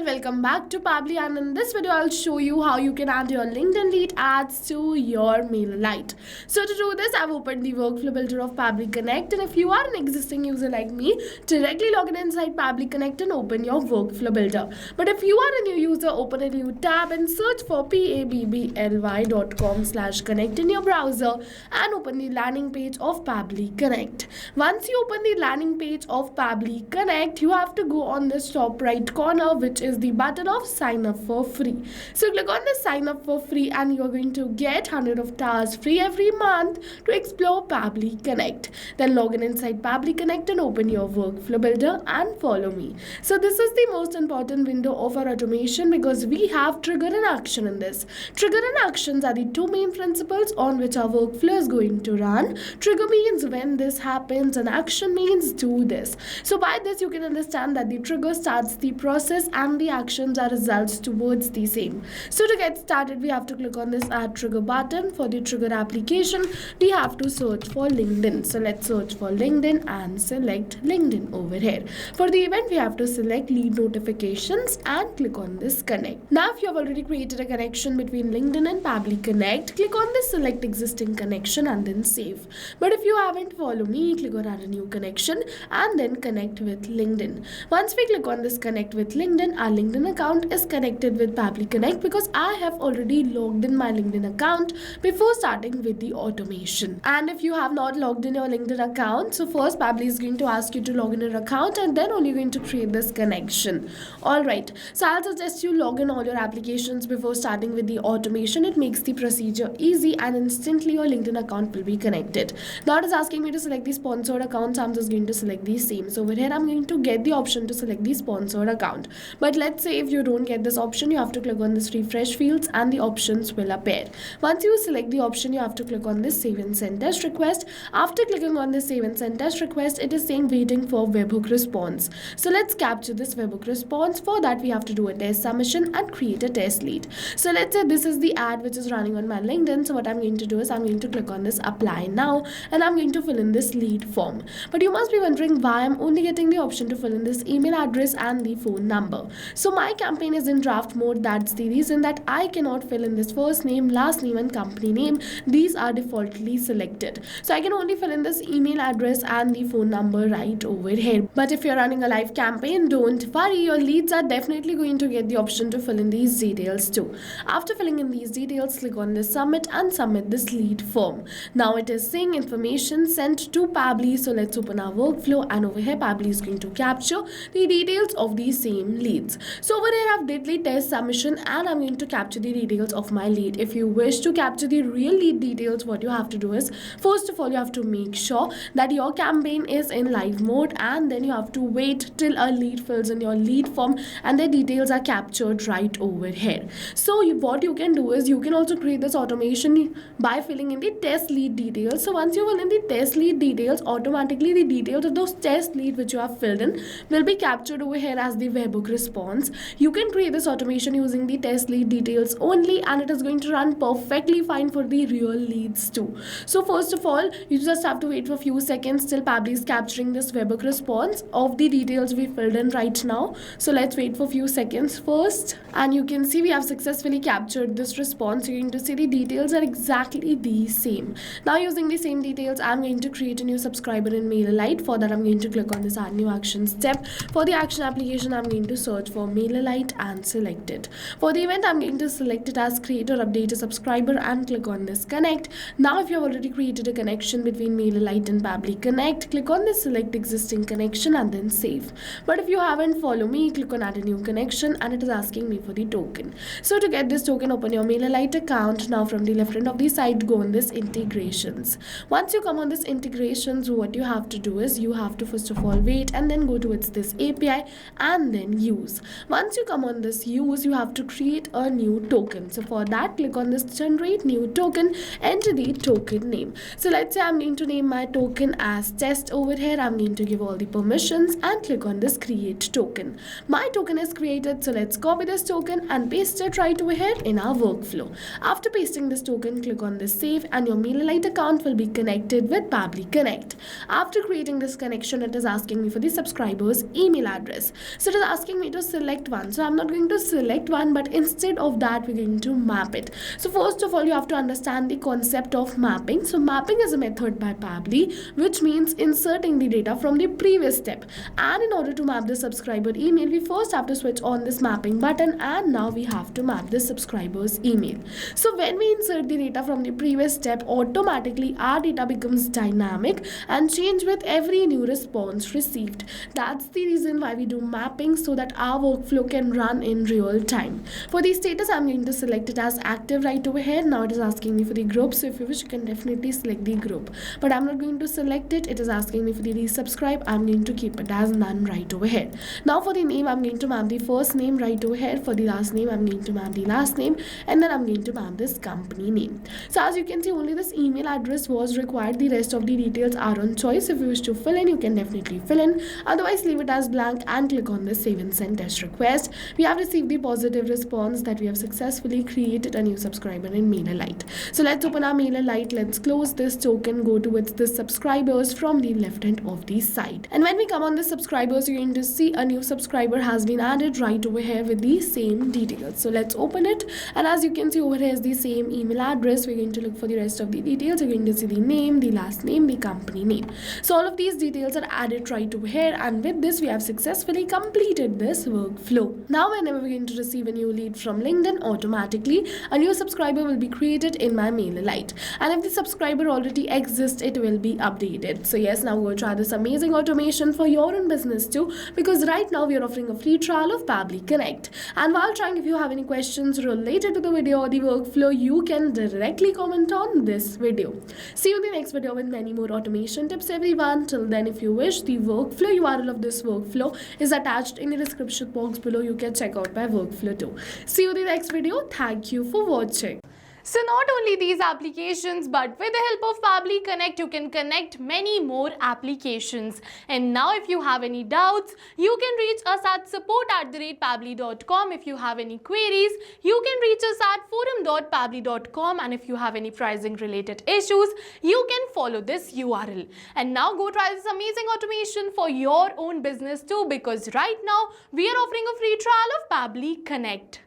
welcome back to Pabli, and in this video I'll show you how you can add your LinkedIn lead ads to your MailerLite. So to do this, I've opened the workflow builder of Pabli Connect, and if you are an existing user like me, directly log in inside Pabli Connect and open your workflow builder. But if you are a new user, open a new tab and search for pably.com/connect in your browser and open the landing page of Pabli Connect. Once you open the landing page of Pabli Connect, you have to go on this top right corner, which is the button of sign up for free. So click on this sign up for free and you're going to get 100 of stars free every month to explore Pabli Connect. Then log in inside Pabli Connect and open your workflow builder and follow me. So this is the most important window of our automation because we have trigger and action in this. Trigger and actions are the two main principles on which our workflow is going to run. Trigger means when this happens and action means do this. So by this you can understand that the trigger starts the process and the actions are results towards the same. So to get started, we have to click on this add trigger button. For the trigger application, we have to search for LinkedIn. So let's search for LinkedIn and select LinkedIn over here. For the event, we have to select lead notifications and click on this connect. Now if you have already created a connection between LinkedIn and Pabli Connect, click on this select existing connection and then save. But if you haven't, follow me, click on add a new connection and then connect with LinkedIn. Once we click on this connect with LinkedIn, our LinkedIn account is connected with Pabli Connect because I have already logged in my LinkedIn account before starting with the automation. And if you have not logged in your LinkedIn account, so first Pabli is going to ask you to log in your account and then only going to create this connection. Alright, so I'll suggest you log in all your applications before starting with the automation. It makes the procedure easy and instantly your LinkedIn account will be connected. Now it is asking me to select the sponsored account, so I'm just going to select the same. So over here I'm going to get the option to select the sponsored account. But let's say if you don't get this option, you have to click on this refresh fields and the options will appear. Once you select the option, you have to click on this save and send test request. After clicking on this save and send test request, it is saying waiting for webhook response. So let's capture this webhook response. For that we have to do a test submission and create a test lead. So let's say this is the ad which is running on my LinkedIn. So what I'm going to do is I'm going to click on this apply now and I'm going to fill in this lead form. But you must be wondering why I'm only getting the option to fill in this email address and the phone number. So my campaign is in draft mode. That's the reason that I cannot fill in this first name, last name and company name. These are defaultly selected. So I can only fill in this email address and the phone number right over here. But if you're running a live campaign, don't worry, your leads are definitely going to get the option to fill in these details too. After filling in these details, click on this submit and submit this lead form. Now it is saying information sent to Pabli. So let's open our workflow and over here Pabli is going to capture the details of the same leads. So over here I've did the test submission and I'm going to capture the details of my lead. If you wish to capture the real lead details, what you have to do is first of all you have to make sure that your campaign is in live mode and then you have to wait till a lead fills in your lead form and the details are captured right over here. So what you can do is you can also create this automation by filling in the test lead details. So once you fill in the test lead details, automatically the details of those test lead which you have filled in will be captured over here as the webhook response. You can create this automation using the test lead details only and it is going to run perfectly fine for the real leads too. So first of all, you just have to wait for a few seconds till Pabli is capturing this webhook response of the details we filled in right now. So let's wait for a few seconds first and you can see we have successfully captured this response. You're going to see the details are exactly the same. Now using the same details, I'm going to create a new subscriber in MailerLite. For that I'm going to click on this add new action step. For the action application, I'm going to search for MailerLite and select it. For the event, I'm going to select it as create or update a subscriber and click on this connect. Now if you have already created a connection between MailerLite and Pabli Connect, click on this select existing connection and then save. But if you haven't, follow me, click on add a new connection and it is asking me for the token. So to get this token, open your MailerLite account. Now from the left hand of the side, go on this integrations. Once you come on this integrations, what you have to do is you have to first of all wait and then go to this API and then use. Once you come on this use, you have to create a new token. So for that, click on this generate new token, enter the token name. So let's say I'm going to name my token as test over here. I'm going to give all the permissions and click on this create token. My token is created, so let's copy this token and paste it right over here in our workflow. After pasting this token, click on this save and your MailerLite account will be connected with Pabli Connect. After creating this connection, it is asking me for the subscriber's email address. So it is asking me to select one. So I'm not going to select one, but instead of that, we're going to map it. So first of all, you have to understand the concept of mapping. So mapping is a method by Pabbly, which means inserting the data from the previous step. And in order to map the subscriber email, we first have to switch on this mapping button, and now we have to map the subscriber's email. So when we insert the data from the previous step, automatically our data becomes dynamic and change with every new response received. That's the reason why we do mapping, so that our workflow can run in real time. For the status, I'm going to select it as active right over here. Now it is asking me for the group, so if you wish, you can definitely select the group, but I'm not going to select it. It is asking me for the resubscribe. I'm going to keep it as none right over here. Now for the name, I'm going to map the first name right over here. For the last name, I'm going to map the last name, and then I'm going to map this company name. So as you can see, only this email address was required. The rest of the details are on choice. If you wish to fill in, you can definitely fill in. Otherwise, leave it as blank and click on the save and send test request. We have received the positive response that we have successfully created a new subscriber in MailerLite. So let's open our MailerLite. Let's close this token, go towards the subscribers from the left hand of the side. And when we come on the subscribers, you're going to see a new subscriber has been added right over here with the same details. So let's open it. And as you can see, over here is the same email address. We're going to look for the rest of the details. You're going to see the name, the last name, the company name. So all of these details are added right over here. And with this, we have successfully completed this workflow. Now, whenever we're going to receive a new lead from LinkedIn, automatically a new subscriber will be created in my MailerLite. And if the subscriber already exists, it will be updated. So yes, now go try this amazing automation for your own business too, because right now we are offering a free trial of Pabbly Connect. And while trying, if you have any questions related to the video or the workflow, you can directly comment on this video. See you in the next video with many more automation tips, everyone. Till then, if you wish, the workflow URL of this workflow is attached in the description box below. You can check out my workflow too. See you in the next video. Thank you for watching. So not only these applications, but with the help of Pabbly Connect, you can connect many more applications. And now if you have any doubts, you can reach us at support@pabbly.com. If you have any queries, you can reach us at forum.pabbly.com. And if you have any pricing related issues, you can follow this URL. And now go try this amazing automation for your own business too, because right now we are offering a free trial of Pabbly Connect.